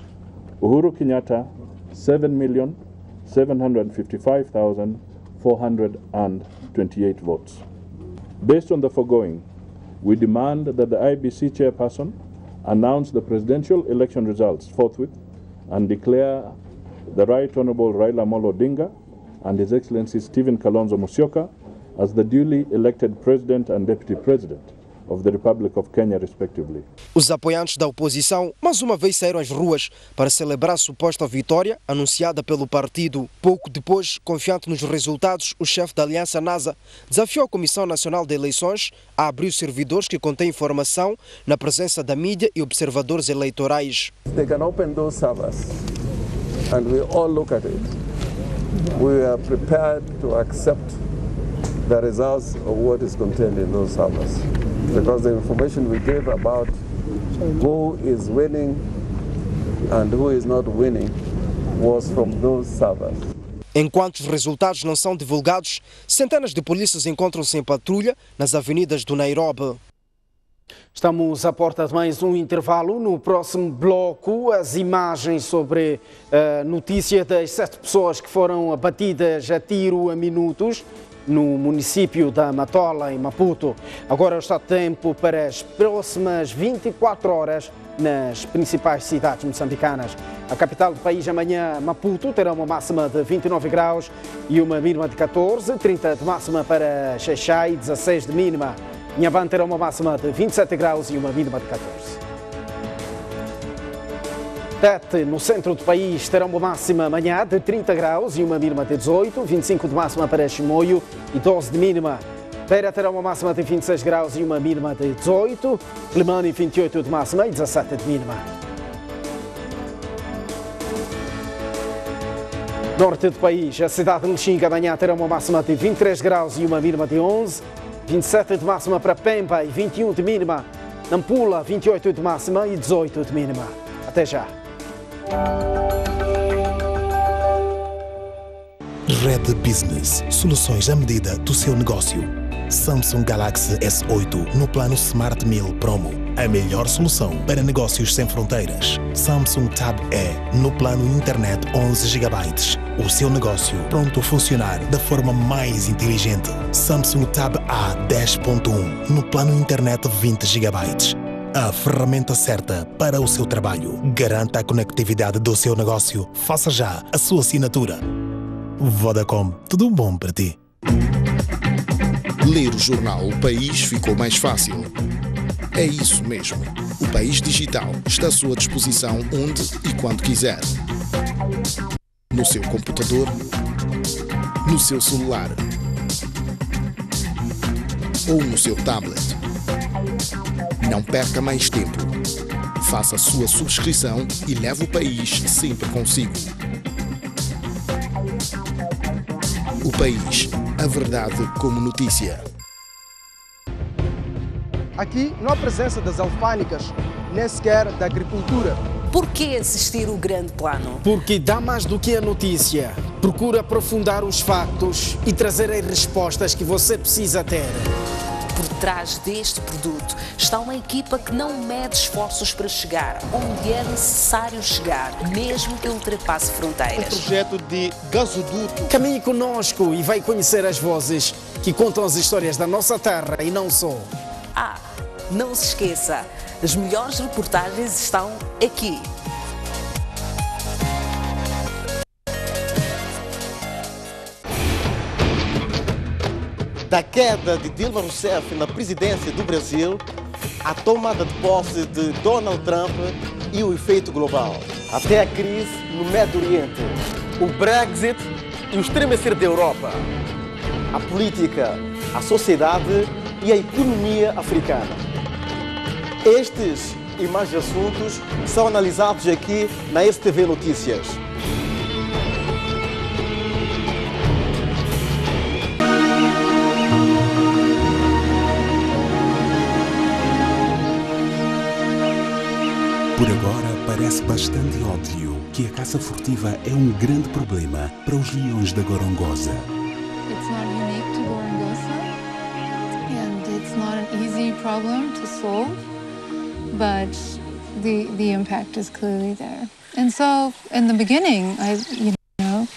[SPEAKER 15] Uhuru Kenyatta, 7,755,428 votes. Based on the foregoing, we demand that the IEBC chairperson announce the presidential election results forthwith and declare the Right Honourable Raila Amolo Odinga and His Excellency Stephen Kalonzo Musyoka as the duly elected President and Deputy President of the Republic of Kenya, respectively.
[SPEAKER 12] Os apoiantes da oposição mais uma vez saíram às ruas para celebrar a suposta vitória anunciada pelo partido. Pouco depois, confiante nos resultados, o chefe da Aliança NASA desafiou a Comissão Nacional de Eleições a abrir os servidores que contêm informação na presença da mídia e observadores eleitorais.
[SPEAKER 16] They can open those servers and we all look at it. We are prepared to accept the results of what is contained in those servers, because the information we gave about who is winning and who is not winning was from those servers.
[SPEAKER 12] Enquanto os resultados não são divulgados, centenas de polícias encontram-se em patrulha nas avenidas do Nairobi.
[SPEAKER 1] Estamos à porta de mais um intervalo. No próximo bloco, as imagens sobre a notícia das 7 pessoas que foram abatidas a tiro a minutos no município da Matola, em Maputo. Agora está tempo para as próximas 24 horas nas principais cidades moçambicanas. A capital do país amanhã, Maputo, terá uma máxima de 29 graus e uma mínima de 14, 30 de máxima para Xaixai, 16 de mínima. Inhambane terá uma máxima de 27 graus e uma mínima de 14. Tete, no centro do país, terá uma máxima amanhã de 30 graus e uma mínima de 18, 25 de máxima para Chimoio e 12 de mínima. Beira terá uma máxima de 26 graus e uma mínima de 18, Limane 28 de máxima e 17 de mínima. Norte do país, a cidade de Lixinga amanhã terá uma máxima de 23 graus e uma mínima de 11, 27 de máxima para Pemba e 21 de mínima. Nampula, 28 de máxima e 18 de mínima. Até já.
[SPEAKER 20] Red Business. Soluções à medida do seu negócio. Samsung Galaxy S8 no plano Smart Meal Promo. A melhor solução para negócios sem fronteiras. Samsung Tab E no plano Internet 11 GB. O seu negócio pronto a funcionar da forma mais inteligente. Samsung Tab A 10.1 no plano Internet 20 GB. A ferramenta certa para o seu trabalho. Garanta a conectividade do seu negócio. Faça já a sua assinatura. Vodacom, tudo bom para ti?
[SPEAKER 2] Ler o jornal O País ficou mais fácil. É isso mesmo. O País Digital está à sua disposição onde e quando quiser. No seu computador, no seu celular ou no seu tablet. Não perca mais tempo. Faça a sua subscrição e leve o país sempre consigo. O País, a verdade como notícia.
[SPEAKER 12] Aqui não há presença das alfândegas, nem sequer da agricultura.
[SPEAKER 17] Por que assistir o grande plano?
[SPEAKER 1] Porque dá mais do que a notícia. Procura aprofundar os factos e trazer as respostas que você precisa ter.
[SPEAKER 17] Por trás deste produto está uma equipa que não mede esforços para chegar onde é necessário chegar, mesmo que ultrapasse fronteiras.
[SPEAKER 12] Um projeto de gasoduto.
[SPEAKER 1] Caminhe conosco e vai conhecer as vozes que contam as histórias da nossa terra e não só.
[SPEAKER 17] Não se esqueça, as melhores reportagens estão aqui.
[SPEAKER 22] Da queda de Dilma Rousseff na presidência do Brasil, a tomada de posse de Donald Trump e o efeito global. Até a crise no Médio Oriente, o Brexit e o estremecer da Europa. A política, a sociedade e a economia africana. Estes e mais assuntos são analisados aqui na STV Notícias.
[SPEAKER 2] Por agora, parece bastante óbvio que a caça furtiva é um grande problema para os leões da Gorongosa.
[SPEAKER 21] It's not unique to Gorongosa, and it's
[SPEAKER 5] it's not an easy problem to solve, but the impact is clearly there. And so, in the beginning,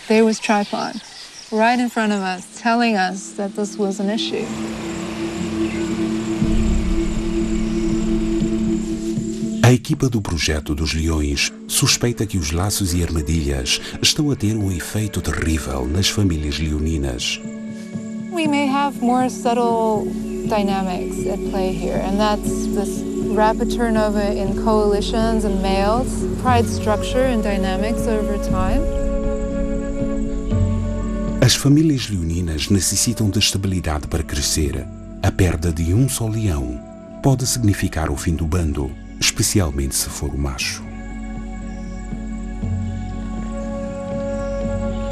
[SPEAKER 5] there was tripod right in front of us, telling us that this was an issue.
[SPEAKER 21] A equipa do Projeto dos Leões suspeita que os laços e armadilhas estão a ter um efeito terrível nas famílias leoninas.
[SPEAKER 5] We may have more subtle dynamics at play here, and that's this rapid turnover in coalitions and males, pride structure and dynamics over time.
[SPEAKER 21] As famílias leoninas necessitam de estabilidade para crescer. A perda de um só leão pode significar o fim do bando, especialmente se for o macho.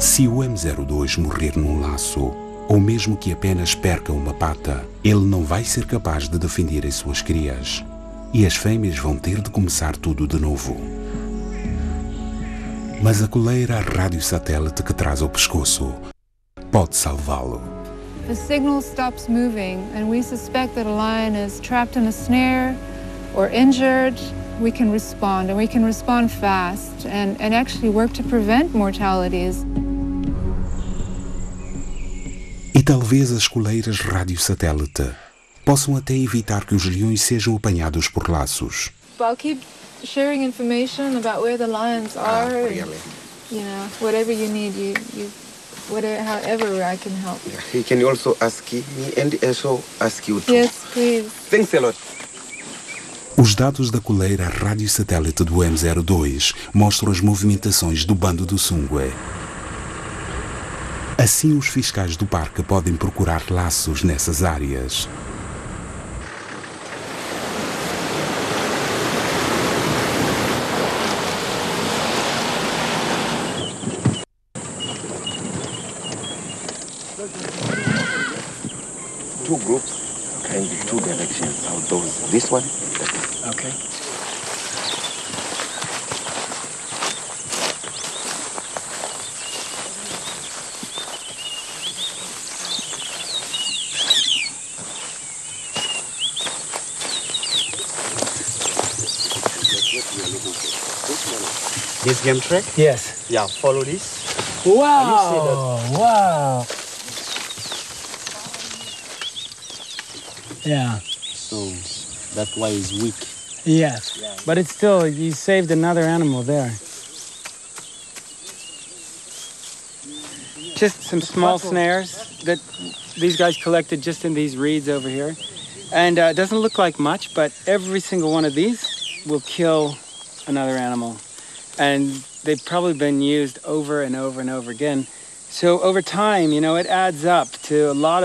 [SPEAKER 21] Se o M02 morrer num laço, ou mesmo que apenas perca uma pata, ele não vai ser capaz de defender as suas crias. E as fêmeas vão ter de começar tudo de novo. Mas a coleira rádio-satélite que traz ao pescoço pode salvá-lo.
[SPEAKER 5] The signal stops moving and we suspect that a lion is trapped in a snare or injured. We can respond, and we can respond fast and actually work to prevent mortalities.
[SPEAKER 21] E talvez as coleiras rádio-satélite possam até evitar que os leões sejam apanhados por laços.
[SPEAKER 5] I'll keep sharing information about where the lions are.
[SPEAKER 23] Really?
[SPEAKER 5] And, whatever you need, however I can help.
[SPEAKER 23] He can also ask me and also ask you too.
[SPEAKER 5] Yes, please.
[SPEAKER 23] Thanks a lot.
[SPEAKER 21] Os dados da coleira rádio-satélite do M02 mostram as movimentações do bando do Sungwe. Assim, os fiscais do parque podem procurar laços nessas áreas.
[SPEAKER 23] Two groups and two directions. So those, this one.
[SPEAKER 4] Okay.
[SPEAKER 23] This game track?
[SPEAKER 4] Yes.
[SPEAKER 23] Yeah, follow this.
[SPEAKER 4] Wow! Wow! Yeah.
[SPEAKER 23] So that's why it's weak.
[SPEAKER 4] Yes, but it's still, you saved another animal there. Just some small snares that these guys collected just in these reeds over here. And it doesn't look like much, but every single one of these will kill another animal. And they've probably been used over and over and over again. So over time, it adds up to a lot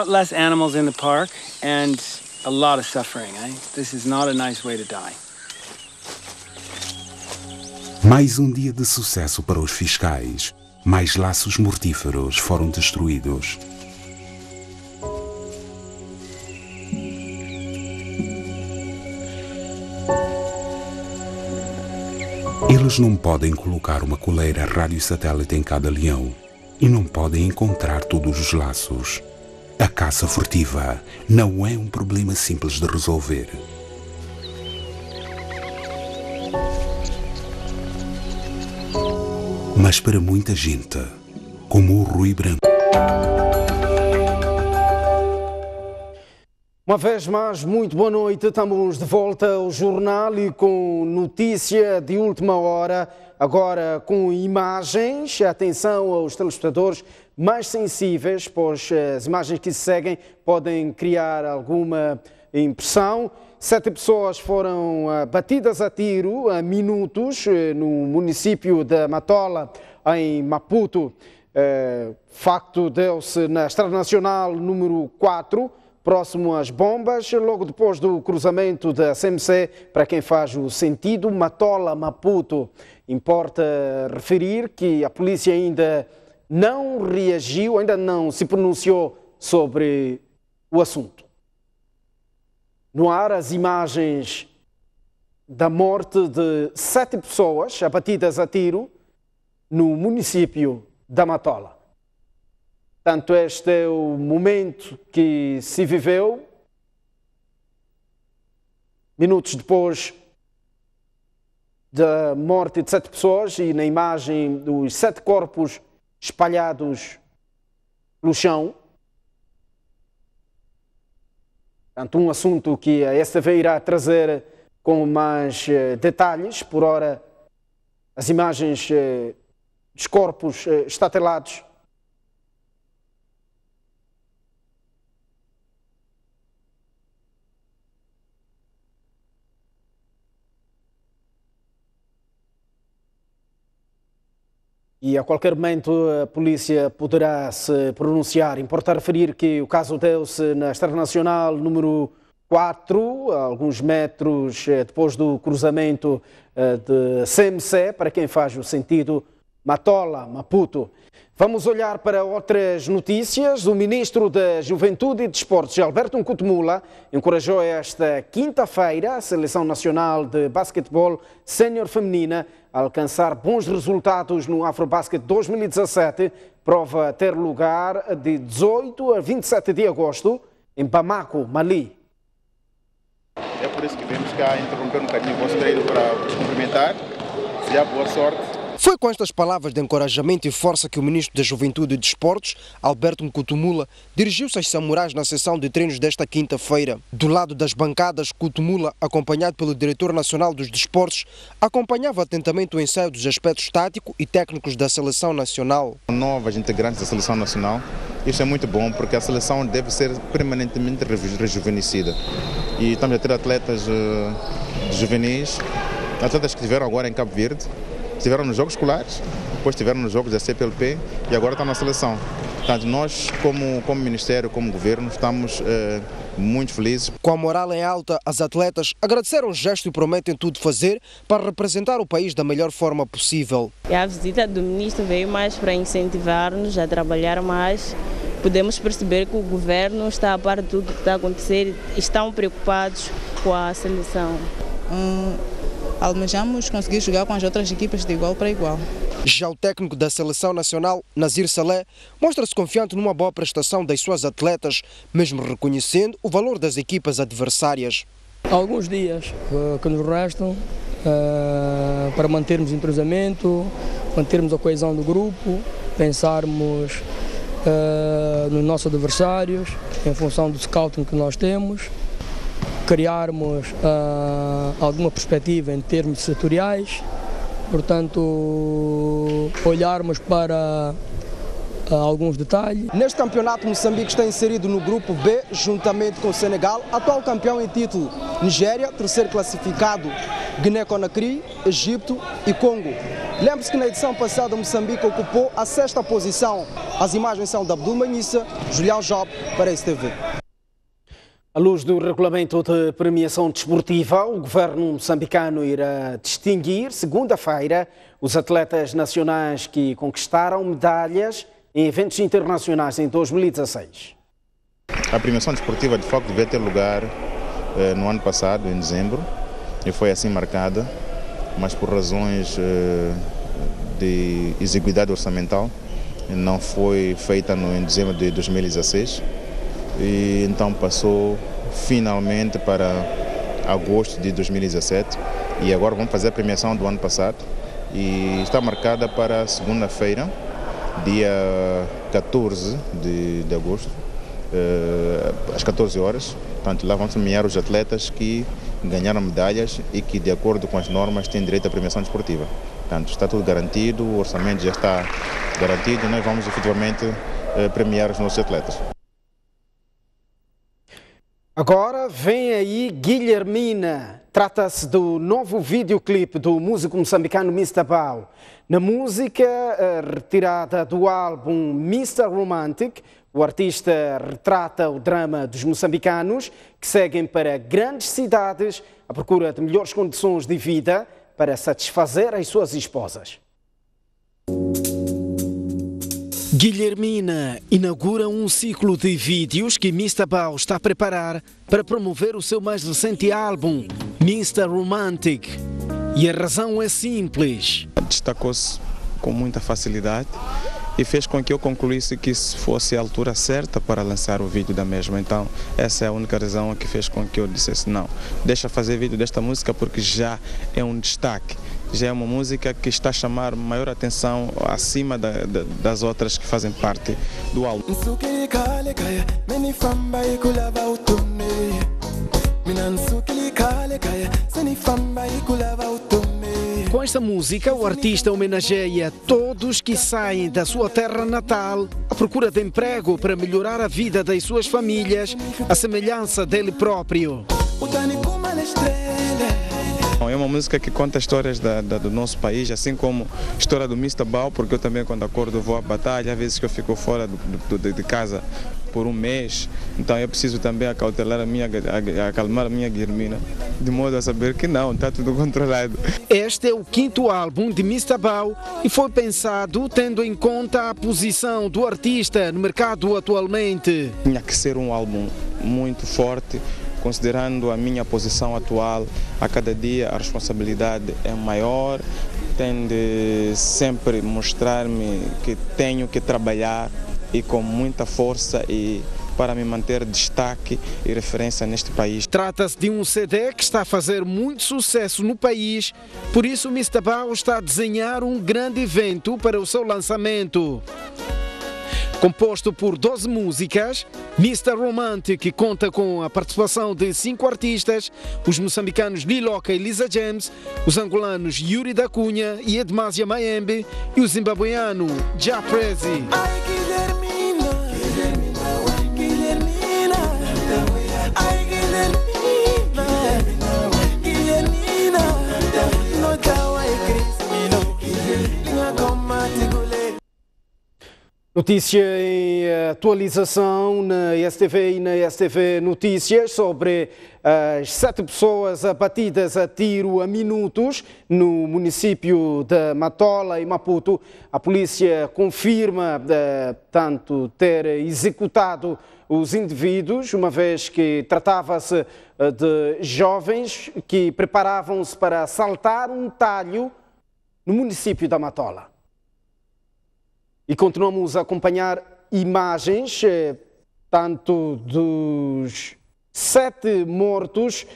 [SPEAKER 4] less animals in the park and a lot of suffering. This is not a nice way to die.
[SPEAKER 21] Mais um dia de sucesso para os fiscais. Mais laços mortíferos foram destruídos. Eles não podem colocar uma coleira rádio-satélite em cada leão e não podem encontrar todos os laços. A caça furtiva não é um problema simples de resolver. Mas para muita gente, como o Rui Branco.
[SPEAKER 1] Uma vez mais, muito boa noite. Estamos de volta ao jornal e com notícia de última hora, agora com imagens. Atenção aos telespectadores mais sensíveis, pois as imagens que se seguem podem criar alguma impressão. 7 pessoas foram batidas a tiro há minutos no município de Matola, em Maputo. Facto deu-se na Estrada Nacional número 4, próximo às bombas, logo depois do cruzamento da CMC, para quem faz o sentido Matola-Maputo. Importa referir que a polícia ainda não reagiu, ainda não se pronunciou sobre o assunto. No ar, as imagens da morte de 7 pessoas abatidas a tiro no município da Matola. Tanto este é o momento que se viveu minutos depois da morte de 7 pessoas e na imagem dos 7 corpos espalhados no chão. Portanto, um assunto que a STV irá trazer com mais detalhes. Por ora, as imagens dos corpos estatelados e a qualquer momento a polícia poderá se pronunciar. Importa referir que o caso deu-se na Estrada Nacional número 4, a alguns metros depois do cruzamento de CMC, para quem faz o sentido Matola-Maputo. Vamos olhar para outras notícias. O ministro da Juventude e Desportos, Alberto Nkutumula, encorajou esta quinta-feira a Seleção Nacional de Basquetebol Sénior Feminina a alcançar bons resultados no Afrobasket 2017, prova ter lugar de 18 a 27 de agosto em Bamako, Mali.
[SPEAKER 3] É por isso que viemos cá interromper um bocadinho o vosso treino para vos cumprimentar. Desejar boa sorte.
[SPEAKER 12] Foi com estas palavras de encorajamento e força que o ministro da Juventude e Desportos, Alberto Nkutumula, dirigiu-se aos samurais na sessão de treinos desta quinta-feira. Do lado das bancadas, Nkutumula, acompanhado pelo diretor nacional dos desportos, acompanhava atentamente o ensaio dos aspectos táticos e técnicos da seleção nacional.
[SPEAKER 3] Novas integrantes da seleção nacional, isto é muito bom porque a seleção deve ser permanentemente rejuvenescida. E estamos a ter atletas juvenis, atletas que estiveram agora em Cabo Verde, estiveram nos Jogos Escolares, depois estiveram nos Jogos da CPLP e agora estão na seleção. Portanto, nós, como Ministério, como Governo, estamos muito felizes.
[SPEAKER 12] Com a moral em alta, as atletas agradeceram o gesto e prometem tudo fazer para representar o país da melhor forma possível.
[SPEAKER 7] A visita do ministro veio mais para incentivar-nos a trabalhar mais. Podemos perceber que o Governo está a par de tudo que está a acontecer e estão preocupados com a seleção.
[SPEAKER 9] Almejamos conseguir jogar com as outras equipas de igual para igual.
[SPEAKER 12] Já o técnico da Seleção Nacional, Nazir Saleh, mostra-se confiante numa boa prestação das suas atletas, mesmo reconhecendo o valor das equipas adversárias.
[SPEAKER 24] Alguns dias que nos restam para mantermos entrosamento, mantermos a coesão do grupo, pensarmos nos nossos adversários, em função do scouting que nós temos, criarmos alguma perspectiva em termos setoriais, portanto, olharmos para alguns detalhes.
[SPEAKER 12] Neste campeonato, Moçambique está inserido no grupo B, juntamente com o Senegal, atual campeão em título, Nigéria, terceiro classificado, Guiné-Conakry, Egito e Congo. Lembre-se que na edição passada Moçambique ocupou a 6ª posição. As imagens são de Abdul Manissa, Julião Job, para a STV.
[SPEAKER 1] À luz do regulamento de premiação desportiva, o governo moçambicano irá distinguir, segunda-feira, os atletas nacionais que conquistaram medalhas em eventos internacionais em 2016.
[SPEAKER 3] A premiação desportiva, de facto, devia ter lugar no ano passado, em dezembro, e foi assim marcada, mas por razões de exiguidade orçamental, não foi feita em dezembro de 2016. E então passou finalmente para agosto de 2017 e agora vamos fazer a premiação do ano passado e está marcada para segunda-feira, dia 14 de agosto, às 14 horas. Portanto, lá vamos premiar os atletas que ganharam medalhas e que, de acordo com as normas, têm direito à premiação desportiva. Portanto, está tudo garantido, o orçamento já está garantido e nós vamos efetivamente premiar os nossos atletas.
[SPEAKER 1] Agora vem aí Guilhermina. Trata-se do novo videoclipe do músico moçambicano Mr. Bao. Na música retirada do álbum Mr. Romantic, o artista retrata o drama dos moçambicanos que seguem para grandes cidades à procura de melhores condições de vida para satisfazer as suas esposas. Guilhermina inaugura um ciclo de vídeos que Mr. Bao está a preparar para promover o seu mais recente álbum, Mr. Romantic. E a razão é simples.
[SPEAKER 25] Destacou-se com muita facilidade
[SPEAKER 3] e fez com que eu concluísse que se fosse a altura certa para lançar o vídeo da mesma. Então essa é a única razão que fez com que eu dissesse não, deixa fazer vídeo desta música porque já é um destaque, já é uma música que está a chamar maior atenção acima das outras que fazem parte do álbum.
[SPEAKER 1] Com esta música, o artista homenageia todos que saem da sua terra natal à procura de emprego para melhorar a vida das suas famílias, à semelhança dele próprio.
[SPEAKER 3] É uma música que conta histórias do nosso país, assim como a história do Mr. Bao, porque eu também quando acordo vou à batalha, às vezes que eu fico fora de casa por um mês, então eu preciso também acalmar a minha Guilhermina, de modo a saber que não, está tudo controlado.
[SPEAKER 1] Este é o 5º álbum de Mr. Bao e foi pensado tendo em conta a posição do artista no mercado atualmente.
[SPEAKER 3] Tinha que ser um álbum muito forte, considerando a minha posição atual. A cada dia a responsabilidade é maior, tem de sempre mostrar-me que tenho que trabalhar e com muita força e para me manter destaque e referência neste país.
[SPEAKER 1] Trata-se de um CD que está a fazer muito sucesso no país, por isso o Mr. Bao está a desenhar um grande evento para o seu lançamento. Composto por 12 músicas, Mr. Romantic conta com a participação de 5 artistas, os moçambicanos Liloca e Lisa James, os angolanos Yuri da Cunha e Edmásia Mayembe e o zimbabueano Ja Prezi. Notícia em atualização na STV e na STV Notícias sobre as 7 pessoas abatidas a tiro a minutos no município de Matola e Maputo. A polícia confirma, tanto ter executado os indivíduos, uma vez que tratava-se de jovens que preparavam-se para assaltar um talho no município da Matola. E continuamos a acompanhar imagens, tanto dos 7 mortos,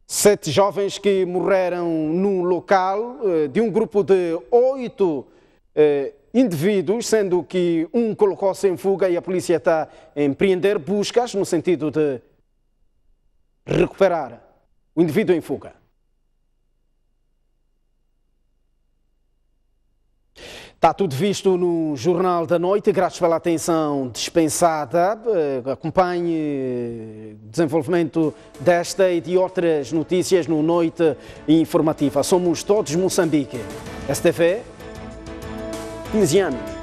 [SPEAKER 1] 7 jovens que morreram no local, de um grupo de 8 indivíduos, sendo que um colocou-se em fuga e a polícia está a empreender buscas no sentido de recuperar o indivíduo em fuga. Está tudo visto no Jornal da Noite. Graças pela atenção dispensada. Acompanhe o desenvolvimento desta e de outras notícias no Noite Informativa. Somos todos Moçambique. STV, 15 anos.